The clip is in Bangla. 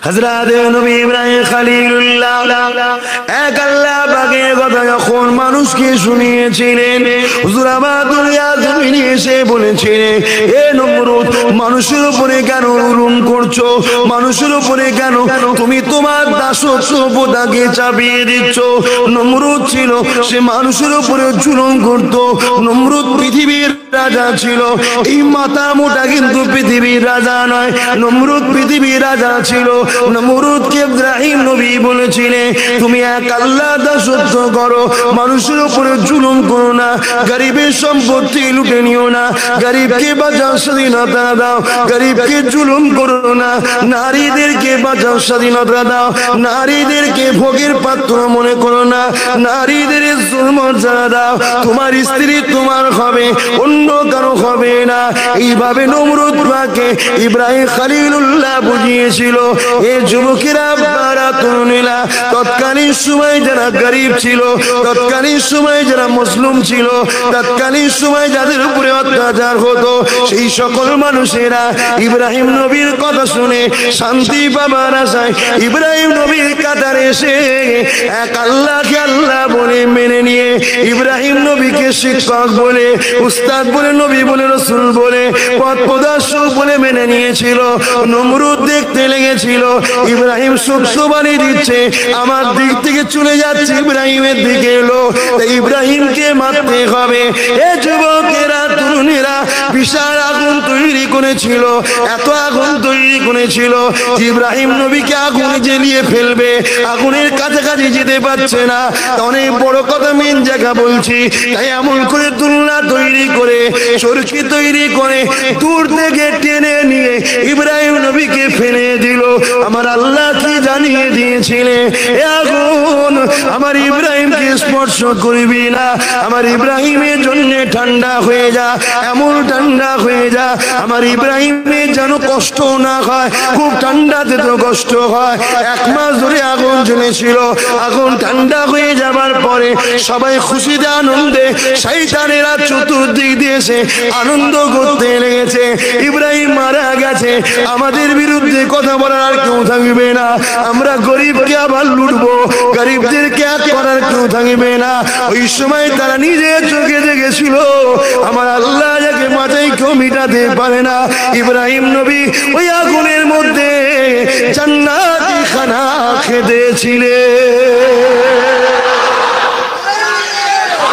হযরত নবী ইব্রাহিম খলিলুল্লাহ এক আল্লাহ পাকের কথা যখন মানুষকে শুনিয়েছিলেন, হুজুর আমার দুনিয়া জমিনে এসে বলেছিলেন, এ নমরুদ, মানুষের উপরে কেন জুলুম করছো? মানুষের উপরে কেন তুমি তোমার দাসত্বটাকে চাপিয়ে দিচ্ছ? নমরুদ ছিল, সে মানুষের উপরে জুলুম করত। নমরুদ পৃথিবীর রাজা ছিল, এই মাথা মোটা কিন্তু পৃথিবীর রাজা নয়। নমরুদ পৃথিবীর রাজা ছিল। নমরুদকে ইব্রাহিম নবী বলেছিলেন, তুমি এক আল্লাহ দাসত্ব করো, মানুষের উপরে জুলুম করো না, গরিবের সম্পত্তি লুটে নিও না, গরিবকে বাঁচাও, স্বাধীনতা দাও, গরিবকে জুলুম করো না, নারীদেরকে বাঁচাও, স্বাধীনতা দাও, নারীদেরকে ভোগের পাত্র মনে করো না, নারীদের মর্যাদা দাও, তোমার স্ত্রী তোমার হবে, অন্য কারো হবে না। এইভাবে নমরুদ পাকে ইব্রাহিম খলিলুল্লাহ বুঝিয়েছিল। এই যুবকেরা, বারা তরুণীরা, তৎকালীন সময় যারা গরিব ছিল, তৎকালীন সময় যারা মুসলিম ছিল, তৎকালীন সময় যাদের উপরে অত্যাচার হতো, সেই সকল মানুষেরা ইব্রাহিম নবীর কথা শুনে শান্তি পাবার আশায় ইব্রাহিম নবীর কাতারে এসে এক আল্লাহকে আল্লাহ বলে মেনে নিয়ে ইব্রাহিম নবীকে শিক্ষক বলে, উস্তাদ বলে, নবী বলে, রাসূল বলে, পথ প্রদর্শক বলে মেনে নিয়েছিল। নমরুদ দেখতে লেগেছিল ইব্রাহিম সুখবাণী দিচ্ছে, আমার দিক থেকে চলে যাচ্ছে, ইব্রাহিমের দিকে এলো, তাই ইব্রাহিমকে মারতে হবে। এ যুবকেরা, তরুণীরা বিশাল আগুন তৈরি করেছিল, এত আগুন তৈরি করেছিল ইব্রাহিম নবীকে আগুনে জ্বালিয়ে ফেলবে, আগুনের কাছাকাছি যেতে পারছে না। অনেক বড় কথা মেন জায়গা বলছি, তাই এমন করে তুলনা তৈরি করে, চরকি তৈরি করে দূর থেকে টেনে নিয়ে ইব্রাহিম নবীকে ফেলে দিল। আমার আল্লাহ কি জানিয়ে দিয়েছিলেন, এ আগুন আমার ইব্রাহিমকে স্পর্শ করবি না, আমার ইব্রাহিমের জন্য ঠান্ডা হয়ে যা, এমন ঠান্ডা হয়ে যা আমার ইব্রাহিমের যেন কষ্ট না হয়। খুব ঠান্ডাতে তো কষ্ট হয়। 1 মাস ধরে আগুন জ্বলেছিল, আগুন ঠান্ডা হয়ে যাবার পরে সবাই খুশিতে আনন্দে, শয়তানেরা চতুর্দিক দিয়ে এসে আনন্দ করতে লেগেছে। ইব্রাহিম মারা গেছে, আমাদের বিরুদ্ধে কথা বলার আর কেউ থাকবে না, আমরা গরিবকে আবার লুটবো, গরিবদেরকে এক করার কেউ থাকবে না। ওই সময় তারা নিজের চোখে দেখেছিল আমার আল্লাহ যাকে মাথায় কেউ মিটাতে পারে না। ইব্রাহিম নবী ওই আগুনের মধ্যে জান্নাতি খানা খেতেছিলেন।